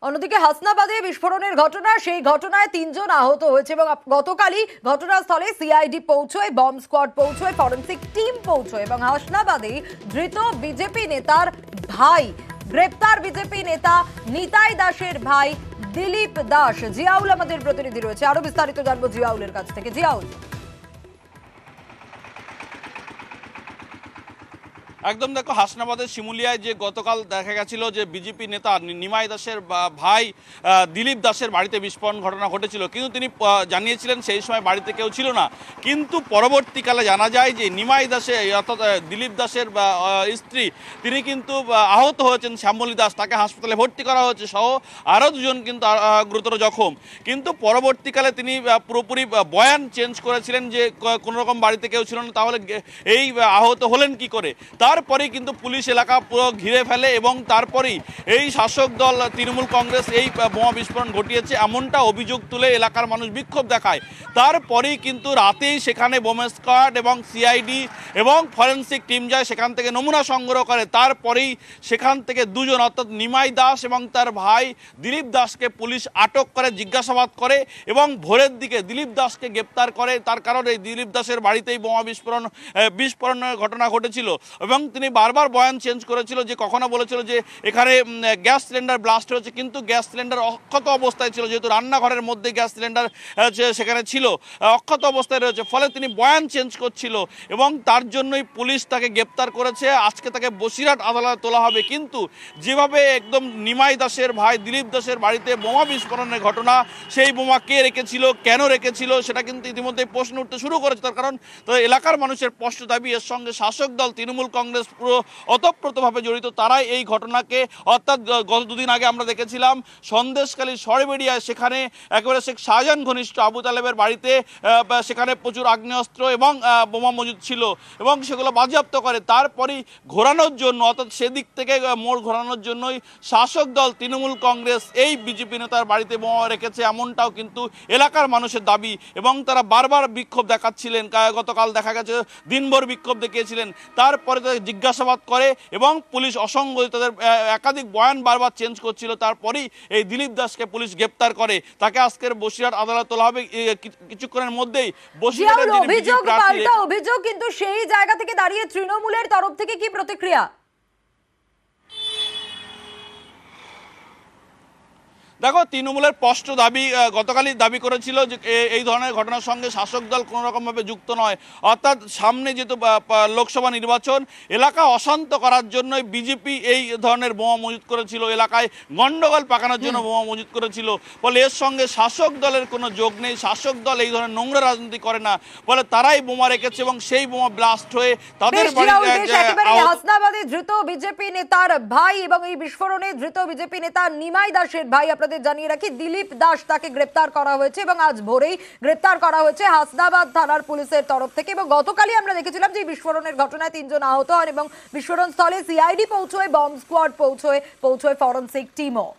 অন্যদিকে হাসনাবাদে বিস্ফোরণের ঘটনা, সেই ঘটনায় ৩ জন আহত হয়েছে এবং গতকালই ঘটনাস্থলে সিআইডি পৌঁছয়, বম্ব স্কোয়াড পৌঁছয়, ফরেন্সিক টিম পৌঁছয় এবং হাসনাবাদে ধৃত বিজেপি নেতার ভাই গ্রেপ্তার। বিজেপি নেতা নিতাই দাসের ভাই দিলীপ দাস। জিয়াউল আমাদের প্রতিনিধি রয়েছে, আরো বিস্তারিত জানবো জিয়াউলের কাছ থেকে। জিয়াউল, একদম দেখো, হাসনাবাদের শিমুলিয়ায় যে গতকাল দেখা গেছিল যে বিজেপি নেতা নিমাই দাসের ভাই দিলীপ দাসের বাড়িতে বিস্ফোরণ ঘটনা ঘটেছিল, কিন্তু তিনি জানিয়েছিলেন সেই সময় বাড়িতে কেউ ছিল না। কিন্তু পরবর্তীকালে জানা যায় যে নিমাই দাসে অর্থাৎ দিলীপ দাসের স্ত্রী, তিনি কিন্তু আহত হয়েছেন। শ্যামলী দাস, তাকে হাসপাতালে ভর্তি করা হয়েছে, সহ আরও দুজন কিন্তু গুরুতর জখম। কিন্তু পরবর্তীকালে তিনি পুরোপুরি বয়ান চেঞ্জ করেছিলেন যে কোনো রকম বাড়িতে কেউ ছিল না, তাহলে এই আহত হলেন কি করে। তারপরেই কিন্তু পুলিশ এলাকা পুরো ঘিরে ফেলে এবং তারপরেই এই শাসক দল তৃণমূল কংগ্রেস এই বোমা বিস্ফোরণ ঘটিয়েছে এমনটা অভিযোগ তুলে এলাকার মানুষ বিক্ষোভ দেখায়। তারপরেই কিন্তু রাতেই সেখানে বোমা স্কোয়াড এবং সিআইডি এবং ফরেন্সিক টিম যায়, সেখান থেকে নমুনা সংগ্রহ করে। তারপরেই সেখান থেকে দুজন অর্থাৎ নিমাই দাস এবং তার ভাই দিলীপ দাসকে পুলিশ আটক করে, জিজ্ঞাসাবাদ করে এবং ভোরের দিকে দিলীপ দাসকে গ্রেপ্তার করে। তার কারণ এই দিলীপ দাসের বাড়িতেই বোমা বিস্ফোরণের ঘটনা ঘটেছিল এবং তিনি বারবার বয়ান চেঞ্জ করেছিল, যে কখনো বলেছিল যে এখানে গ্যাস সিলিন্ডার ব্লাস্ট হয়েছে, কিন্তু গ্যাস সিলিন্ডার অক্ষত অবস্থায় ছিল, যেহেতু রান্নাঘরের মধ্যে গ্যাস সিলিন্ডার সেখানে ছিল, অক্ষত অবস্থায় রয়েছে, ফলে তিনি বয়ান চেঞ্জ করছিল এবং তার জন্যই পুলিশ তাকে গ্রেপ্তার করেছে। আজকে তাকে বসিরহাট আদালতে তোলা হবে। কিন্তু যেভাবে একদম নিমাই দাসের ভাই দিলীপ দাসের বাড়িতে বোমা বিস্ফোরণের ঘটনা, সেই বোমা কে রেখেছিল, কেন রেখেছিল, সেটা কিন্তু ইতিমধ্যে প্রশ্ন উঠতে শুরু করেছে। তার কারণ এলাকার মানুষের স্পষ্ট দাবি, এর সঙ্গে শাসক দল তৃণমূল কংগ্রেস পুরো ওতপ্রোতভাবে জড়িত। তারা এই ঘটনাকে, অর্থাৎ গত দুদিন আগে আমরা দেখেছিলাম সন্দেশখালী সরেবেড়িয়ায়, সেখানে একেবারে শেখ শাহজাহান ঘনিষ্ঠ আবু তালেবের বাড়িতে সেখানে প্রচুর আগ্নেয়াস্ত্র এবং বোমা মজুদ ছিল এবং সেগুলো বাজেয়াপ্ত করে। তারপরেই ঘোরানোর জন্য, অর্থাৎ সেদিক থেকে মোড় ঘোরানোর জন্যই শাসক দল তৃণমূল কংগ্রেস এই বিজেপি নেতার বাড়িতে বোমা রেখেছে, এমনটাও কিন্তু এলাকার মানুষের দাবি এবং তারা বারবার বিক্ষোভ দেখাচ্ছিলেন। গতকাল দেখা গেছে দিনভর বিক্ষোভ দেখিয়েছিলেন। তারপরে তাদের জিজ্ঞাসাবাদ করে এবং পুলিশ অসংগত তাদের একাধিক বয়ান বারবার চেঞ্জ করছিল। তারপরেই এই দিলীপ দাসকে পুলিশ গ্রেপ্তার করে, তাকে আজকের বসিরহাট আদালতে তোলা হবে কিছুক্ষণের মধ্যেই। বসিরহাটের অভিযোগ, কিন্তু সেই জায়গা থেকে দাঁড়িয়ে তৃণমূলের তরফ থেকে কি প্রতিক্রিয়া? দেখো, তৃণমূলের স্পষ্ট দাবি, গতকালই দাবি করেছিল যে এই ধরনের ঘটনার সঙ্গে শাসক দল কোনো রকমভাবে যুক্ত নয়। অর্থাৎ সামনে যেহেতু লোকসভা নির্বাচন, এলাকা অশান্ত করার জন্যই বিজেপি এই ধরনের বোমা মজুত করেছিল, এলাকায় গন্ডগোল পাকানোর জন্য বোমা মজুত করেছিল। ফলে এর সঙ্গে শাসক দলের কোনো যোগ নেই, শাসক দল এই ধরনের নোংরা রাজনীতি করে না, ফলে তারাই বোমা রেখেছে এবং সেই বোমা ব্লাস্ট হয়ে তাদের হাসনাবাদে ধৃত বিজেপি নেতার ভাই এবং এই বিস্ফোরণে ধৃত বিজেপি নেতা নিমাই দাসের ভাই, জানিয়ে রাখি দিলীপ দাস, তাকে গ্রেপ্তার করা হয়েছে এবং আজ ভোরেই গ্রেপ্তার করা হয়েছে হাসনাবাদ থানার পুলিশের তরফ থেকে। এবং গতকালই আমরা দেখেছিলাম যে বিস্ফোরণের ঘটনায় 3 জন আহত হন এবং বিস্ফোরণ স্থলে সিআইডি পৌঁছয়, বম্ব স্কোয়াড পৌঁছয়, ফরেন্সিক টিমও।